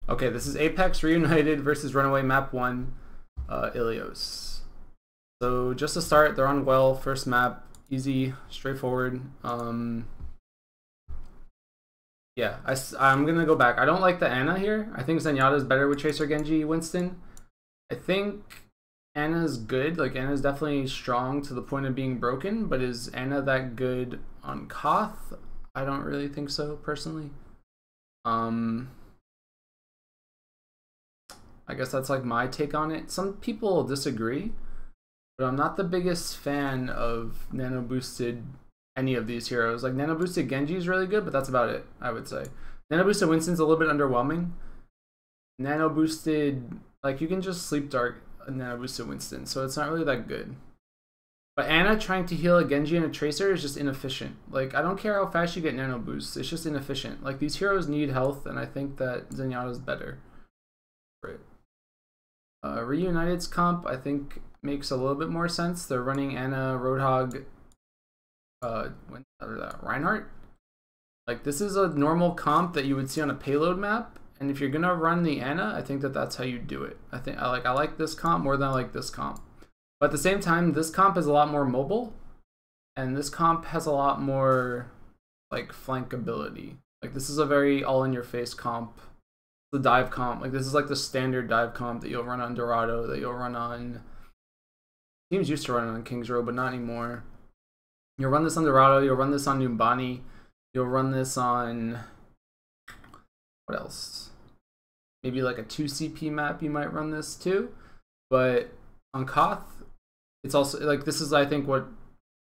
Okay, this is Apex Reunited versus Runaway Map 1, Ilios. So just to start, they're on well, first map, easy, straightforward. Yeah, I'm gonna go back. I don't like the Ana here. I think Zenyatta is better with Tracer, Genji, Winston. I think Ana's good. Like, Ana's definitely strong to the point of being broken, but is Ana that good on Koth? I don't really think so, personally. I guess that's like my take on it. Some people disagree, but I'm not the biggest fan of nano boosted any of these heroes. Like, nano boosted Genji is really good, but that's about it, I would say. Nano boosted Winston's a little bit underwhelming. Nano boosted, like, you can just sleep dark a nano boosted Winston, so it's not really that good. But Ana trying to heal a Genji and a Tracer is just inefficient. Like, I don't care how fast you get nano boosts, it's just inefficient. Like, these heroes need health, and I think that Zenyatta's better. Right. Reunited's comp, I think, makes a little bit more sense. They're running Ana, Roadhog, Reinhardt. Like, this is a normal comp that you would see on a payload map, and if you're gonna run the Ana, I think that that's how you do it. I like this comp more than I like this comp. But at the same time, this comp is a lot more mobile, and this comp has a lot more, like, flankability. Like, this is a very all-in-your-face comp. The dive comp, like, this is like the standard dive comp that you'll run on Dorado, that you'll run on, teams used to run on Kings Row, but not anymore. You'll run this on Dorado, you'll run this on Numbani, you'll run this on, what else? Maybe like a 2 CP map you might run this too, but on Koth, it's also, like, this is, I think, what,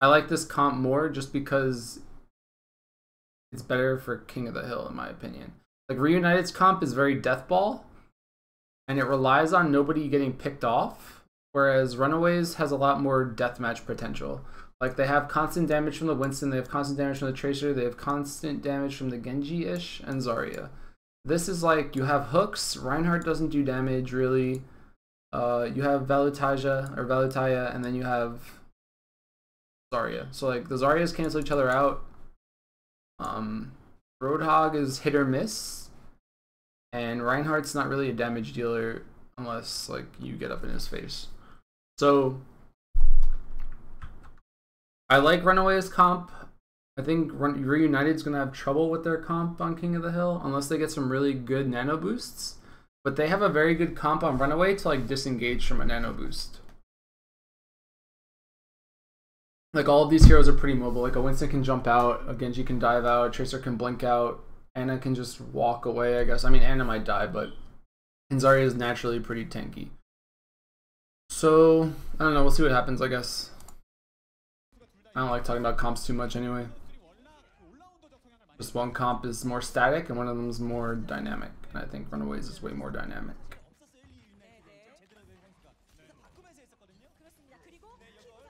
I like this comp more just because it's better for King of the Hill, in my opinion. Like, Reunited's comp is very deathball, and it relies on nobody getting picked off, whereas Runaways has a lot more deathmatch potential. Like, they have constant damage from the Winston, they have constant damage from the Tracer, they have constant damage from the Genji-ish, and Zarya. This is like, you have hooks, Reinhardt doesn't do damage, really. You have Valutaya, and then you have Zarya. So, like, the Zaryas cancel each other out. Roadhog is hit or miss, and Reinhardt's not really a damage dealer unless, like, you get up in his face. So I like Runaway's comp. I think Reunited's gonna have trouble with their comp on King of the Hill unless they get some really good nano boosts, but they have a very good comp on Runaway to, like, disengage from a nano boost. Like, all of these heroes are pretty mobile. Like, a Winston can jump out, a Genji can dive out, a Tracer can blink out, Ana can just walk away, I guess. I mean, Ana might die, but Zarya is naturally pretty tanky. So, I don't know, we'll see what happens, I guess. I don't like talking about comps too much anyway. Just one comp is more static, and one of them is more dynamic. And I think Runaways is way more dynamic.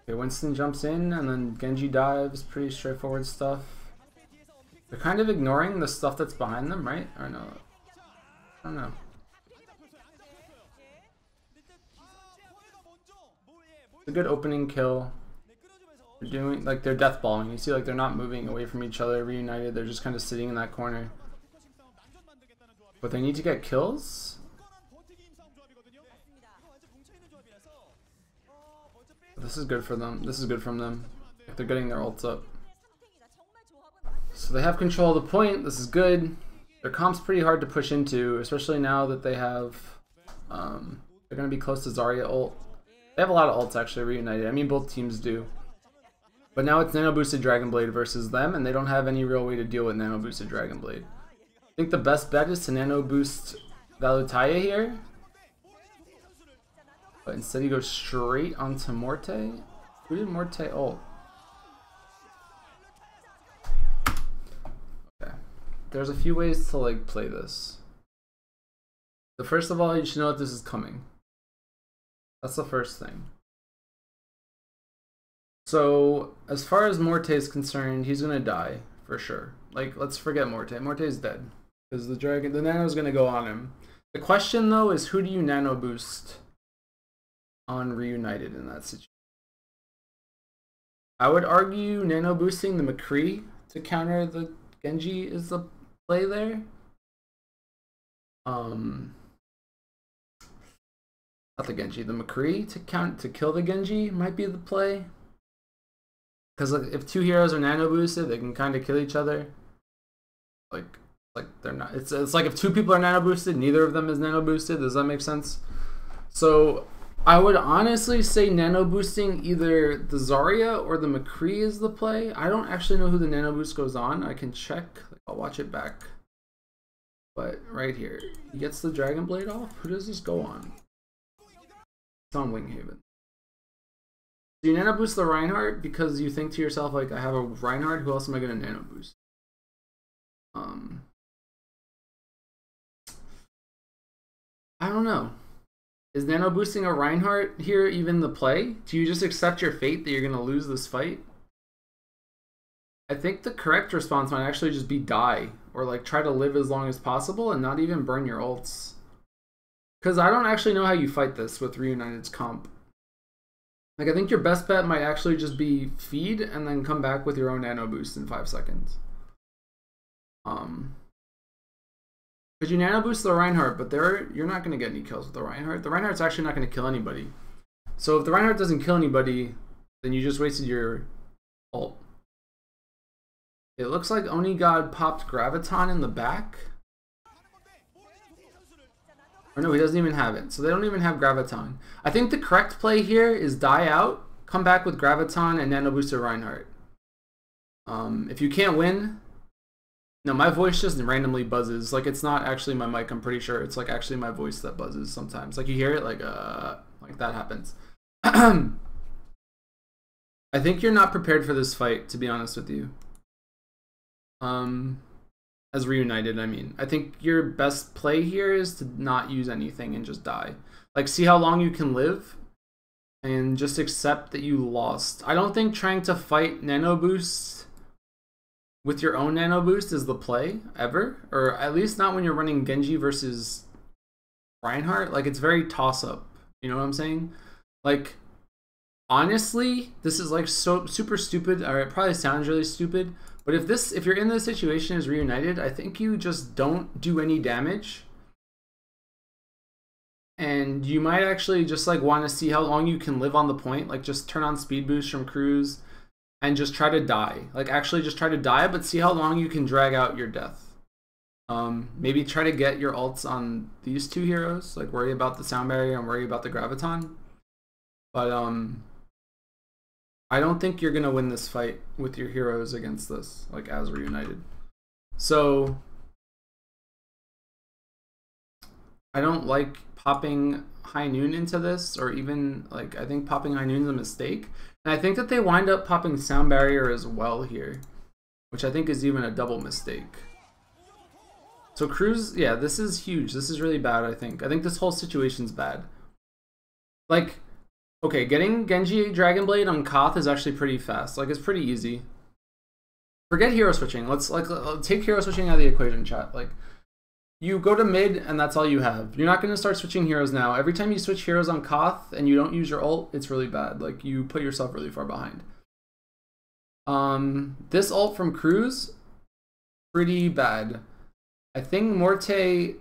Okay, Winston jumps in, and then Genji dives, pretty straightforward stuff. They're kind of ignoring the stuff that's behind them, right? Or no? I don't know. It's a good opening kill. They're doing, like, they're deathballing. You see, like, they're not moving away from each other. Reunited, they're just kind of sitting in that corner. But they need to get kills. This is good for them. This is good from them. They're getting their ults up. So they have control of the point. This is good. Their comp's pretty hard to push into, especially now that they have, they're going to be close to Zarya ult. They have a lot of ults, actually, Reunited. I mean, both teams do. But now it's nano boosted Dragon Blade versus them, and they don't have any real way to deal with nano boosted Dragon Blade. I think the best bet is to nano boost Valutaya here. But instead he goes straight onto Morte. Who did Morte ult? Okay. There's a few ways to, like, play this. So first of all, you should know that this is coming. That's the first thing. So as far as Morte is concerned, he's gonna die for sure. Like, let's forget Morte. Morte's dead because the nano is gonna go on him. The question though is, who do you nano boost on Reunited in that situation? I would argue nano boosting the McCree to counter the Genji is the play there. Not the Genji, the McCree to kill the Genji might be the play. Because like, if two heroes are nano boosted, they can kind of kill each other. Like they're not. It's like if two people are nano boosted, neither of them is nano boosted. Does that make sense? So I would honestly say nano boosting either the Zarya or the McCree is the play. I don't actually know who the nano boost goes on. I can check. I'll watch it back. But right here, he gets the Dragon Blade off. Who does this go on? It's on Winghaven. Do you nano boost the Reinhardt because you think to yourself, like, I have a Reinhardt, who else am I going to nano boost? I don't know. Is nano boosting a Reinhardt here even the play? Do you just accept your fate that you're going to lose this fight? I think the correct response might actually just be die, or like try to live as long as possible and not even burn your ults. Because I don't actually know how you fight this with Reunited's comp. Like, I think your best bet might actually just be feed and then come back with your own nano boost in 5 seconds. Because you nano boost the Reinhardt, but you're not going to get any kills with the Reinhardt. The Reinhardt's actually not going to kill anybody. So if the Reinhardt doesn't kill anybody, then you just wasted your ult. It looks like Onigod popped Graviton in the back. Or no, he doesn't even have it. So they don't even have Graviton. I think the correct play here is die out, come back with Graviton, and nano booster Reinhardt. If you can't win... No, my voice just randomly buzzes. Like, it's not actually my mic, I'm pretty sure. It's like actually my voice that buzzes sometimes. Like, you hear it, like that happens. I think you're not prepared for this fight, to be honest with you. As Reunited, I mean. I think your best play here is to not use anything and just die. Like, see how long you can live and just accept that you lost. I don't think trying to fight nano boosts with your own nano boost is the play ever, or at least not when you're running Genji versus Reinhardt. Like, it's very toss up, you know what I'm saying? Like, honestly, this is like so super stupid, or it probably sounds really stupid, but if you're in this situation as Reunited, I think you just don't do any damage, and you might actually just like want to see how long you can live on the point. Like, just turn on speed boost from Cruz and just try to die. Like, actually just try to die, but see how long you can drag out your death. Maybe try to get your ults on these two heroes. Like, worry about the sound barrier and worry about the Graviton. But I don't think you're gonna win this fight with your heroes against this, like, as Reunited. So I don't like popping High Noon into this, or even, like, I think popping High Noon is a mistake. And I think that they wind up popping Sound Barrier as well here, which I think is even a double mistake. So Cruz, yeah, this is huge. This is really bad, I think. I think this whole situation's bad. Like, okay, getting Genji Dragon Blade on Koth is actually pretty fast. Like, it's pretty easy. Forget hero switching. Let's take hero switching out of the equation, chat. Like, you go to mid and that's all you have. You're not going to start switching heroes now. Every time you switch heroes on Koth and you don't use your ult, it's really bad. Like, you put yourself really far behind. This ult from Cruz, pretty bad. I think Morte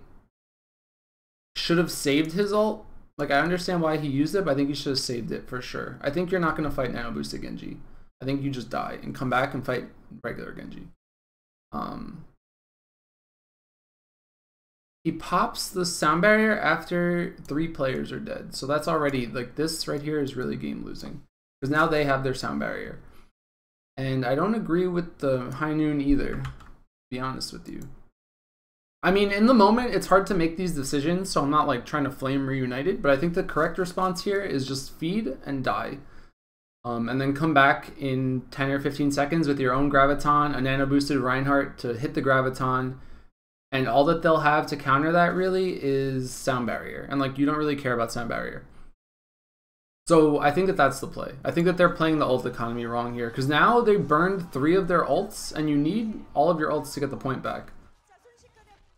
should have saved his ult. Like, I understand why he used it, but I think he should have saved it for sure. I think you're not going to fight nano boosted Genji. I think you just die and come back and fight regular Genji. He pops the sound barrier after 3 players are dead. So that's already, like, this right here is really game losing. Because now they have their sound barrier. And I don't agree with the High Noon either, to be honest with you. I mean, in the moment, it's hard to make these decisions, so I'm not, like, trying to flame Reunited, but I think the correct response here is just feed and die. And then come back in 10 or 15 seconds with your own Graviton, a nano boosted Reinhardt to hit the Graviton, and all that they'll have to counter that really is sound barrier. And, like, you don't really care about sound barrier. So I think that that's the play. I think that they're playing the ult economy wrong here, because now they burned 3 of their ults, and you need all of your ults to get the point back.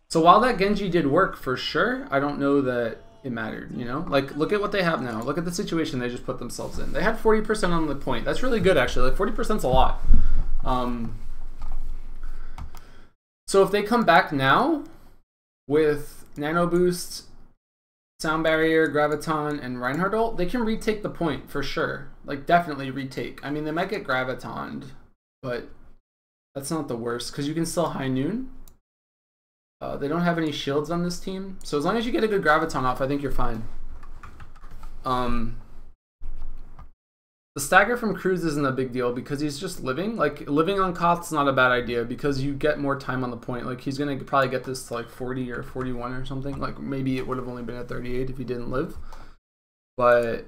So while that Genji did work for sure, I don't know that it mattered, you know? Like, look at what they have now. Look at the situation they just put themselves in. They had 40% on the point. That's really good, actually. Like, 40%'s a lot. So if they come back now with Nano Boost, Sound Barrier, Graviton, and Reinhardt ult, they can retake the point for sure. Like, definitely retake. I mean, they might get Gravitoned, but that's not the worst, because you can still High Noon. They don't have any shields on this team, so as long as you get a good Graviton off, I think you're fine. The stagger from Cruz isn't a big deal because he's just living. Like, living on Koth's not a bad idea because you get more time on the point. Like, he's going to probably get this to like 40 or 41 or something. Like, maybe it would have only been at 38 if he didn't live. But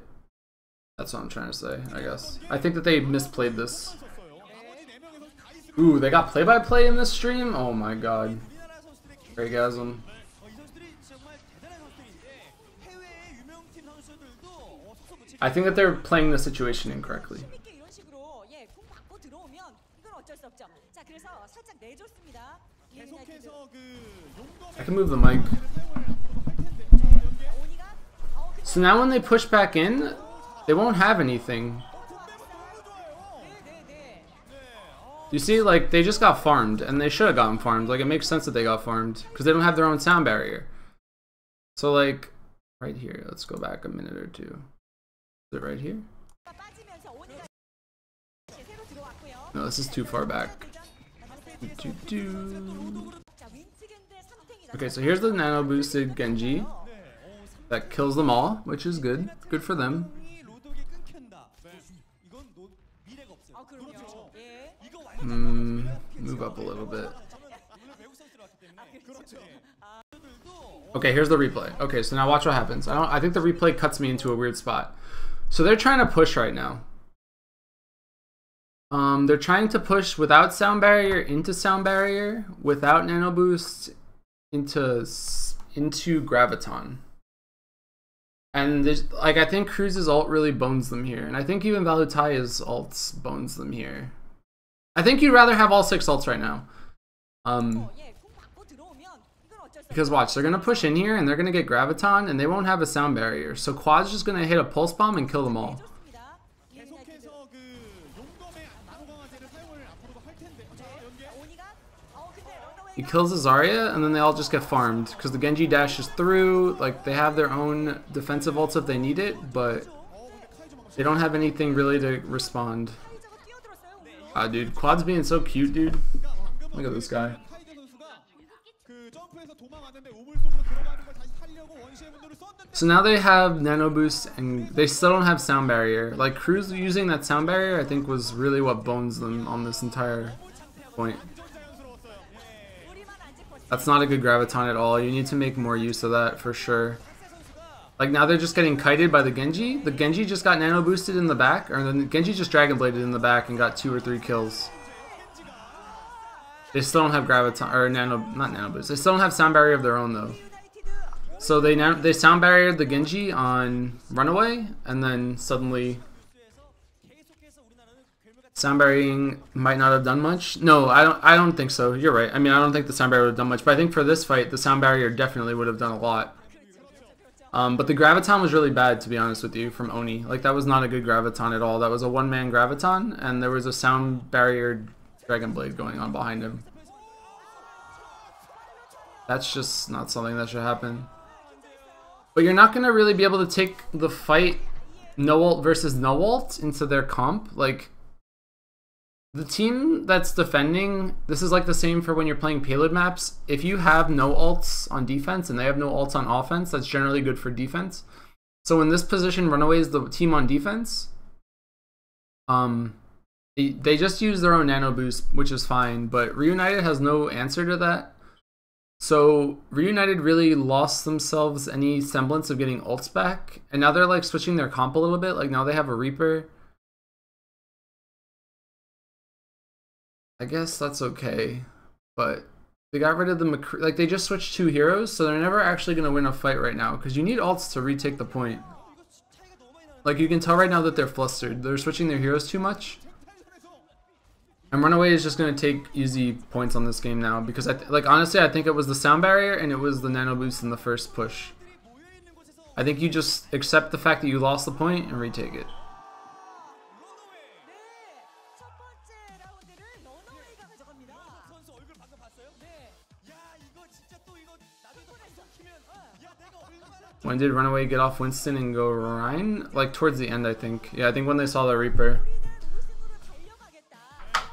that's what I'm trying to say, I guess. I think that they misplayed this. Ooh, they got play-by-play in this stream? Oh my god. Orgasm. I think that they're playing the situation incorrectly. I can move the mic. So now when they push back in, they won't have anything. You see, like, they just got farmed, and they should have gotten farmed. Like, it makes sense that they got farmed, because they don't have their own sound barrier. So, like, right here, let's go back a minute or two. Is it right here? No, this is too far back. Okay, so here's the nano boosted Genji that kills them all, which is good. Good for them. Move up a little bit. Okay, here's the replay. Okay, so now watch what happens. I think the replay cuts me into a weird spot. So they're trying to push right now. They're trying to push without sound barrier into sound barrier, without nano boost into Graviton. And there's, like, I think Cruz's ult really bones them here, and I think even Valutai's ults bones them here. I think you'd rather have all 6 ults right now. Because watch, they're gonna push in here and they're gonna get Graviton and they won't have a sound barrier. So Quad's just gonna hit a pulse bomb and kill them all. He kills the Zarya and then they all just get farmed because the Genji dashes through. Like, they have their own defensive ults if they need it, but they don't have anything really to respond. Ah, dude, Quad's being so cute, dude. Look at this guy. So now they have nano boost and they still don't have sound barrier. Like, Cruz using that sound barrier I think was really what bones them on this entire point. That's not a good Graviton at all. You need to make more use of that for sure. Like, now they're just getting kited by the Genji. The Genji just got nano boosted in the back, or the Genji just dragon bladed in the back and got 2 or 3 kills. They still don't have Graviton, or not nano boost. They still don't have sound barrier of their own though. So they sound barriered the Genji on Runaway, and then suddenly sound barriering might not have done much. No, I don't think so. You're right. I mean, I don't think the sound barrier would have done much, but I think for this fight, the sound barrier definitely would have done a lot. But the Graviton was really bad, to be honest with you, from Oni. Like, that was not a good Graviton at all. That was a one-man Graviton, and there was a sound barrier Dragon Blade going on behind him. That's just not something that should happen. But you're not going to really be able to take the fight no ult versus no ult into their comp. Like, the team that's defending, this is like the same for when you're playing payload maps. If you have no ults on defense and they have no ults on offense, that's generally good for defense. So in this position, Runaway is the team on defense. They just use their own nano boost, which is fine, but Reunited has no answer to that. So Reunited really lost themselves any semblance of getting ults back, and now they're like switching their comp a little bit. Like, now they have a Reaper. I guess that's okay, but they got rid of the like, they just switched 2 heroes, so they're never actually going to win a fight right now because you need ults to retake the point. Like, you can tell right now that they're flustered. They're switching their heroes too much. And Runaway is just going to take easy points on this game now because, like, honestly, I think it was the sound barrier and it was the nano boost in the first push. I think you just accept the fact that you lost the point and retake it. When did Runaway get off Winston and go Rhine? Like towards the end, I think. Yeah, I think when they saw the Reaper.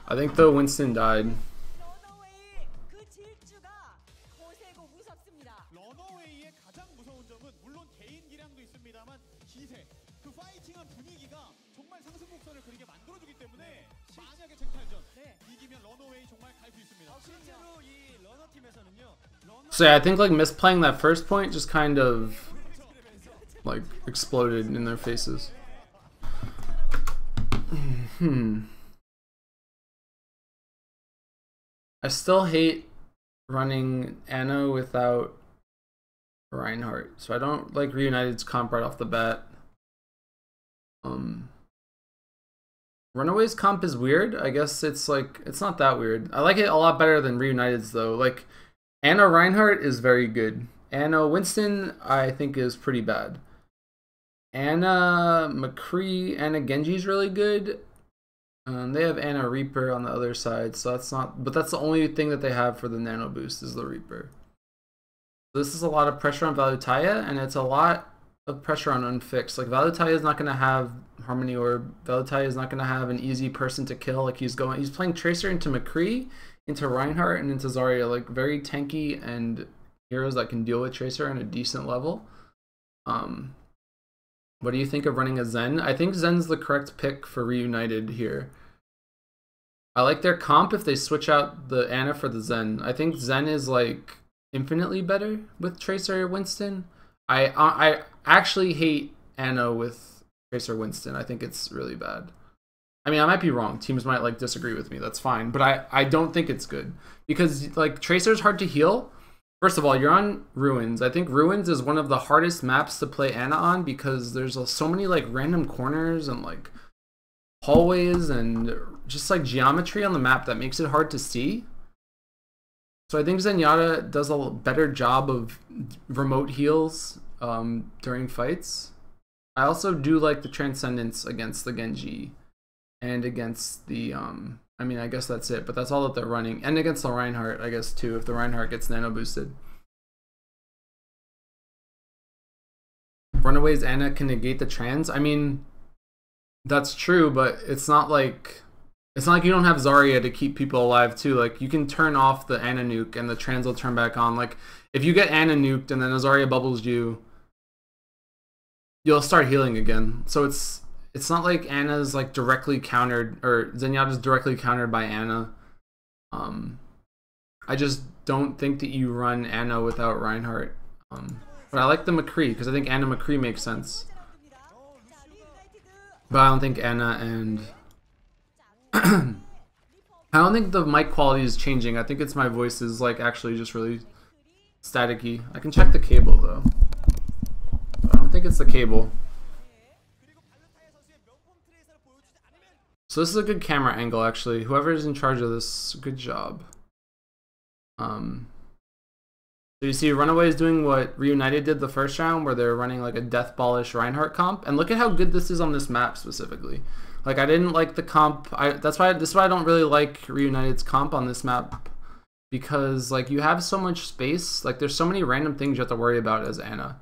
I think the Winston died. So yeah, I think like misplaying that first point just kind of like exploded in their faces. I still hate running Anna without Reinhardt, so I don't like Reunited's comp right off the bat. Runaway's comp is weird. I guess it's like, it's not that weird. I like it a lot better than Reunited's though. Like Anna Reinhardt is very good. Anna Winston I think is pretty bad. Anna McCree, Anna Genji's really good. They have Anna Reaper on the other side, so that's not, but that's the only thing that they have for the nano boost is the Reaper. This is a lot of pressure on Valutaya, and it's a lot of pressure on Unfixed. Like Valutaya is not going to have Harmony Orb. Valutaya is not going to have an easy person to kill. Like he's playing Tracer into McCree, into Reinhardt, and into Zarya. Like very tanky and heroes that can deal with Tracer on a decent level. What do you think of running a Zen? I think Zen's the correct pick for Reunited here. I like their comp if they switch out the Anna for the Zen. I think Zen is like infinitely better with Tracer Winston. I actually hate Anna with Tracer Winston. I think it's really bad. I mean, I might be wrong. Teams might like disagree with me. That's fine. But I don't think it's good because like Tracer's hard to heal. First of all, you're on Ruins. I think Ruins is one of the hardest maps to play Anna on because there's so many like random corners and like hallways and just like geometry on the map that makes it hard to see. So I think Zenyatta does a better job of remote heals during fights. I also do like the Transcendence against the Genji and against the I mean, I guess that's it, but that's all that they're running. And against the Reinhardt, I guess, too, if the Reinhardt gets nano boosted. Runaway's Anna can negate the trans. I mean, that's true, but it's not like you don't have Zarya to keep people alive, too. Like, you can turn off the Anna nuke and the trans will turn back on. Like, if you get Anna nuked and then a Zarya bubbles you, you'll start healing again. So it's not like Anna's like directly countered, or Zenyatta's directly countered by Anna. I just don't think that you run Anna without Reinhardt. But I like the McCree because I think Anna McCree makes sense. But I don't think Anna and I don't think the mic quality is changing. I think it's my voice is like actually just really staticky. I can check the cable though. But I don't think it's the cable. So this is a good camera angle, actually. Whoever's in charge of this, good job. So you see Runaway is doing what Reunited did the first round, where they're running like a Death Ballish Reinhardt comp. And look at how good this is on this map specifically. Like I didn't like the comp. This is why I don't really like Reunited's comp on this map. Because like you have so much space. Like there's so many random things you have to worry about as Anna.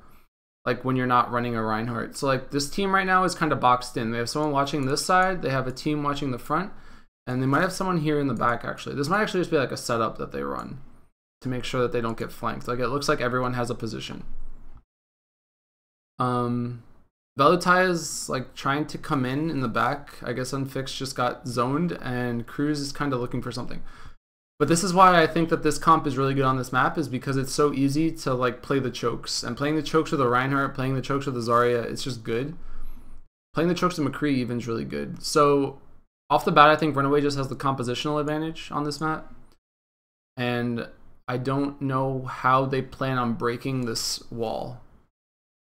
Like when you're not running a Reinhardt. So like this team right now is kind of boxed in. They have someone watching this side, they have a team watching the front, and they might have someone here in the back actually. This might actually just be like a setup that they run to make sure that they don't get flanked. Like it looks like everyone has a position. Valutaya's like trying to come in the back. I guess Unfixed just got zoned and Cruz is kind of looking for something. But this is why I think that this comp is really good on this map, is because it's so easy to like play the chokes. And playing the chokes with a Reinhardt, playing the chokes with a Zarya, it's just good. Playing the chokes with McCree even is really good. So off the bat, I think Runaway just has the compositional advantage on this map. And I don't know how they plan on breaking this wall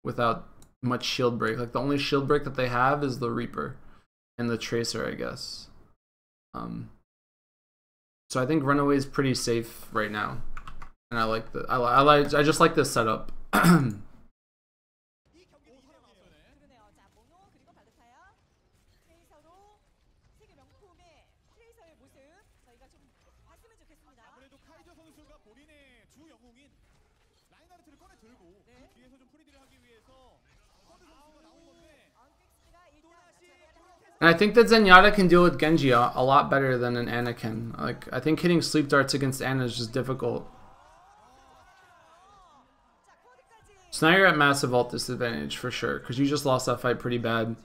without much shield break. Like the only shield break that they have is the Reaper and the Tracer, I guess. So I think Runaway is pretty safe right now, and I like the I just like this setup. 라인하르트를 꺼내 들고 그 뒤에서 좀 프리디를 하기 위해 And I think that Zenyatta can deal with Genji a lot better than an Ana can. Like, I think hitting sleep darts against Ana is just difficult. So now you're at massive ult disadvantage for sure, because you just lost that fight pretty bad.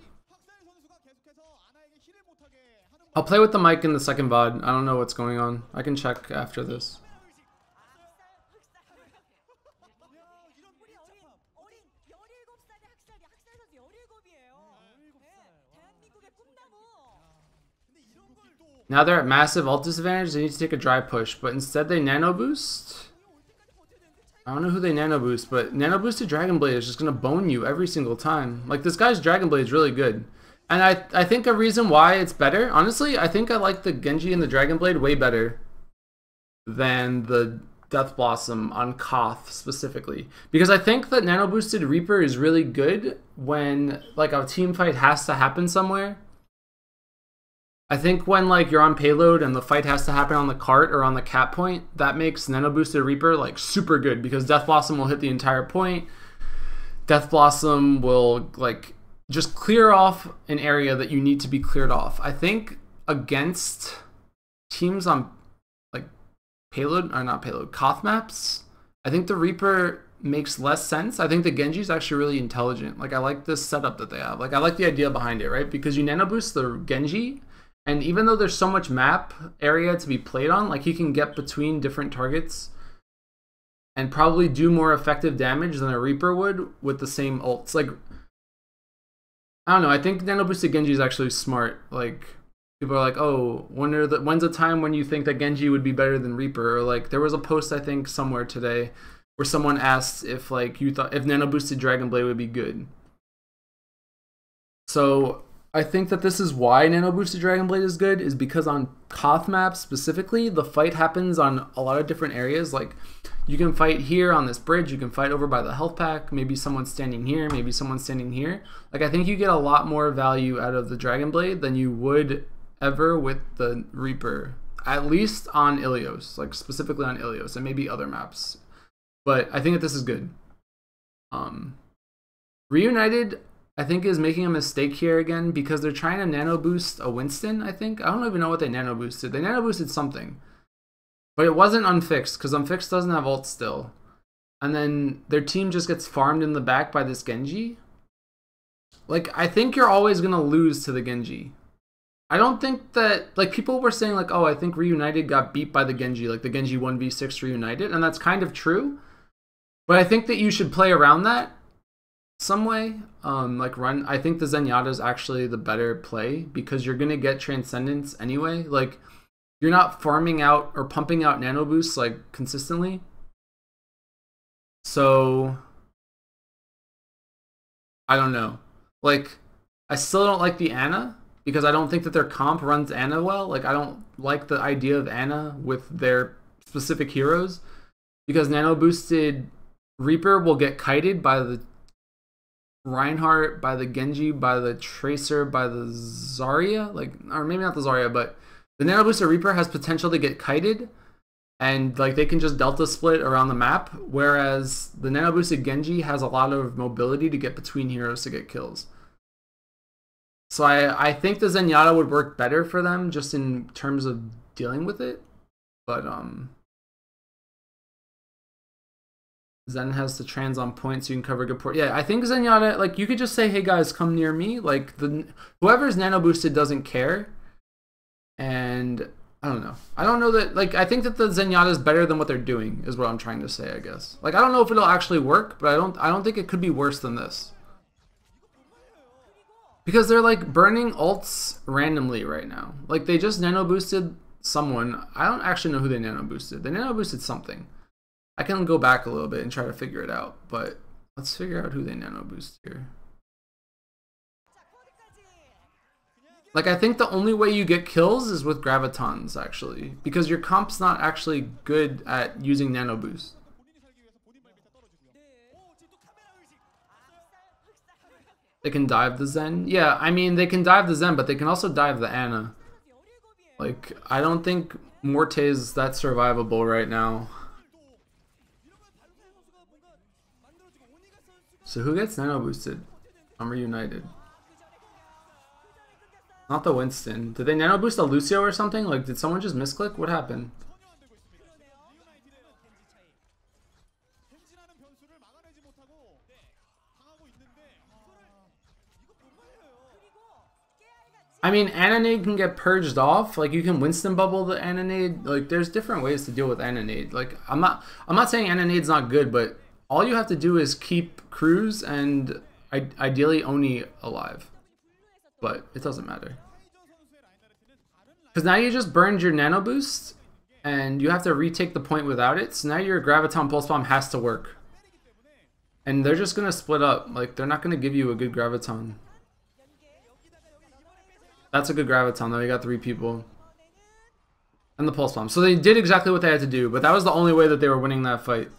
I'll play with the mic in the second VOD. I don't know what's going on. I can check after this. Now they're at massive ult disadvantage. They need to take a dry push, but instead they nano boost. I don't know who they nano boost, but nano boosted Dragon Blade is just gonna bone you every single time. Like, this guy's Dragon Blade is really good. And I think a reason why it's better, honestly, I think I like the Genji and the Dragon Blade way better than the Death Blossom on Koth specifically. Because I think that nano boosted Reaper is really good when like a team fight has to happen somewhere. I think when like you're on payload and the fight has to happen on the cart or on the cap point, that makes nano boosted Reaper like super good because Death Blossom will hit the entire point. Death Blossom will like just clear off an area that you need to be cleared off. I think against teams on like payload or not payload Koth maps, I think the Reaper makes less sense. I think the Genji is actually really intelligent. Like, I like this setup that they have. Like, I like the idea behind it, right? Because you nano boost the Genji. And even though there's so much map area to be played on, like, he can get between different targets and probably do more effective damage than a Reaper would with the same ults. Like, I don't know. I think nano boosted Genji is actually smart. Like, people are like, oh, when's a time when you think that Genji would be better than Reaper? Or like, there was a post I think somewhere today where someone asked if like you thought if nano boosted Dragon Blade would be good. So I think that this is why nano boosted Dragon Blade is good, is because on Koth maps specifically, the fight happens on a lot of different areas. Like, you can fight here on this bridge, you can fight over by the health pack, maybe someone's standing here, maybe someone's standing here. Like, I think you get a lot more value out of the Dragon Blade than you would ever with the Reaper, at least on Ilios, like specifically on Ilios and maybe other maps. But I think that this is good. Reunited, I think, is making a mistake here again because they're trying to nano boost a Winston, I think. I don't even know what they nano boosted. They nano boosted something. But it wasn't Unfixed, because Unfixed doesn't have ult still. And then their team just gets farmed in the back by this Genji. Like, I think you're always going to lose to the Genji. I don't think that, like, people were saying, like, oh, I think Reunited got beat by the Genji, like the Genji 1v6 Reunited, and that's kind of true. But I think that you should play around that some way. I think the Zenyatta is actually the better play because you're going to get Transcendence anyway. Like, you're not farming out or pumping out nano boosts like consistently. So I don't know. Like, I still don't like the Ana because I don't think that their comp runs Ana well. Like, I don't like the idea of Ana with their specific heroes because nano boosted Reaper will get kited by the Reinhardt, by the Genji, by the Tracer, by the Zarya, like, or maybe not the Zarya, but the nano boosted Reaper has potential to get kited, and like they can just delta split around the map, whereas the nano boosted Genji has a lot of mobility to get between heroes to get kills. So I think the Zenyatta would work better for them just in terms of dealing with it, but Zen has the trans on point, so you can cover good port. Yeah, I think Zenyatta, like, you could just say, hey guys, come near me. Like, whoever's nano boosted doesn't care. And I don't know. I don't know that, like, I think that the Zenyatta is better than what they're doing, is what I'm trying to say, I guess. Like, I don't know if it'll actually work, but I don't think it could be worse than this. Because they're, like, burning ults randomly right now. Like, they just nano boosted someone. I don't actually know who they nano boosted. They nano boosted something. I can go back a little bit and try to figure it out, but let's figure out who they nano boost here. Like, I think the only way you get kills is with Gravitons, actually, because your comp's not actually good at using nano boost. They can dive the Zen. Yeah, I mean, they can dive the Zen, but they can also dive the Ana. Like, I don't think Morte's that survivable right now. So who gets nano boosted? I'm Reunited. Not the Winston. Did they nano boost a Lucio or something? Like, did someone just misclick? What happened? I mean, Ananade can get purged off. Like, you can Winston bubble the Ananade. Like, there's different ways to deal with Ananade. Like, I'm not saying Ananade's not good, but all you have to do is keep Cruz and ideally Oni alive. But it doesn't matter. Because now you just burned your nano boost, and you have to retake the point without it. So now your Graviton Pulse Bomb has to work. And they're just going to split up. Like, they're not going to give you a good Graviton. That's a good Graviton, though. You got 3 people. And the Pulse Bomb. So they did exactly what they had to do, but that was the only way that they were winning that fight.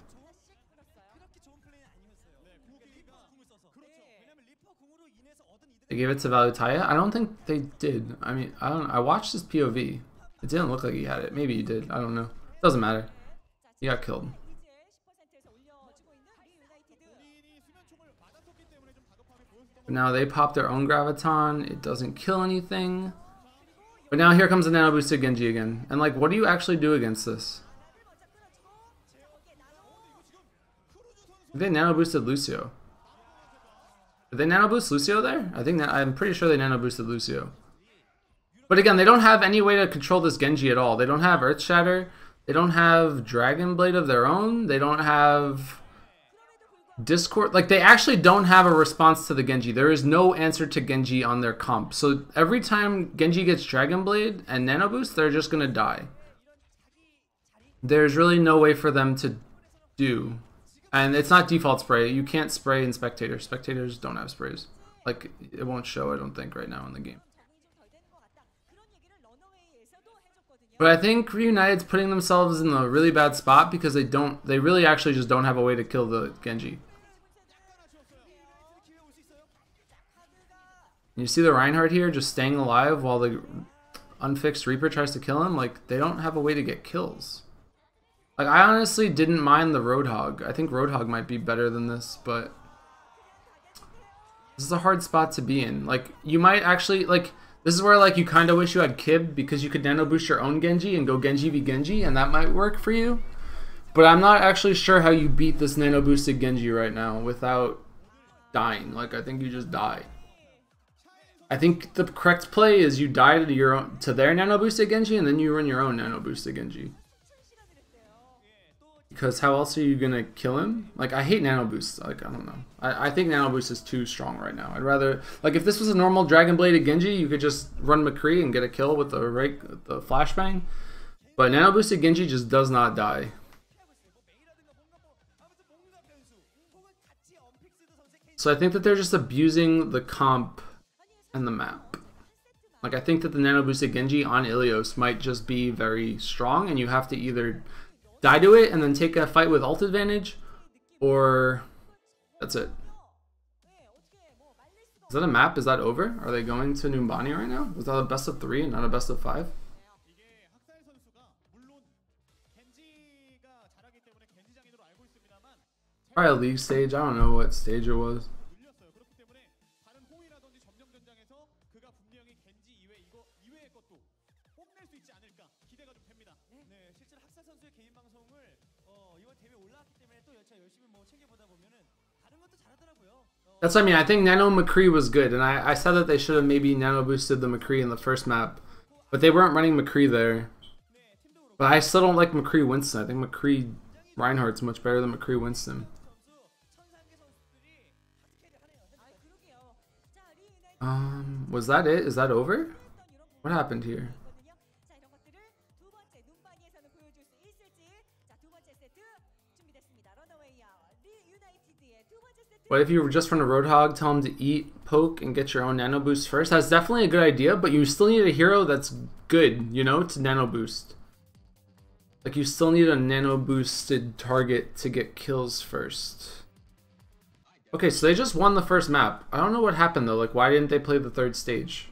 They gave it to Valutaya? I don't think they did. I mean, I watched his POV. It didn't look like he had it. Maybe he did. I don't know. Doesn't matter. He got killed. But now they pop their own Graviton. It doesn't kill anything. But now here comes the nano boosted Genji again. And like, what do you actually do against this? They nano boosted Lucio. Did they nano boost Lucio there? I'm pretty sure they nano boosted Lucio. But again, they don't have any way to control this Genji at all. They don't have Earth Shatter. They don't have Dragon Blade of their own. They don't have Discord. Like, they actually don't have a response to the Genji. There is no answer to Genji on their comp. So every time Genji gets Dragon Blade and nano boost, they're just gonna die. There's really no way for them to do. And it's not default spray. You can't spray in Spectator. Spectators don't have sprays. Like, it won't show, I don't think, right now in the game. But I think Reunited's putting themselves in a really bad spot because they really actually just don't have a way to kill the Genji. And you see the Reinhardt here just staying alive while the unfixed Reaper tries to kill him? Like, they don't have a way to get kills. Like, I honestly didn't mind the Roadhog. I think Roadhog might be better than this, but this is a hard spot to be in. Like, you might actually, like, this is where, like, you kind of wish you had Kib because you could nano boost your own Genji and go Genji v Genji, and that might work for you. But I'm not actually sure how you beat this nano boosted Genji right now without dying. Like, I think you just die. I think the correct play is you die to their nano boosted Genji, and then you run your own nano boosted Genji. Because how else are you gonna kill him? Like, I hate nano boost. Like, I don't know. I think nano boost is too strong right now. I'd rather, like, if this was a normal Dragon Bladed Genji, you could just run McCree and get a kill with the flashbang. But nano boosted Genji just does not die. So I think that they're just abusing the comp and the map. Like, I think that the nano boosted Genji on Ilios might just be very strong, and you have to either die to it and then take a fight with ult advantage, or that's it. Is that a map? Is that over? Are they going to Numbani right now? Was that a best of 3 and not a best of 5? Probably a league stage. I don't know what stage it was. That's what I mean. I think Nano McCree was good, and I said that they should have maybe Nano boosted the McCree in the first map, but they weren't running McCree there. But I still don't like McCree Winston. I think McCree Reinhardt's much better than McCree Winston. Was that it? Is that over? What happened here? What if you were just from a Roadhog, tell him to eat, poke, and get your own nano boost first? That's definitely a good idea, but you still need a hero that's good, you know, to nano boost. Like, you still need a nano boosted target to get kills first. Okay, so they just won the first map. I don't know what happened though, like, why didn't they play the third stage?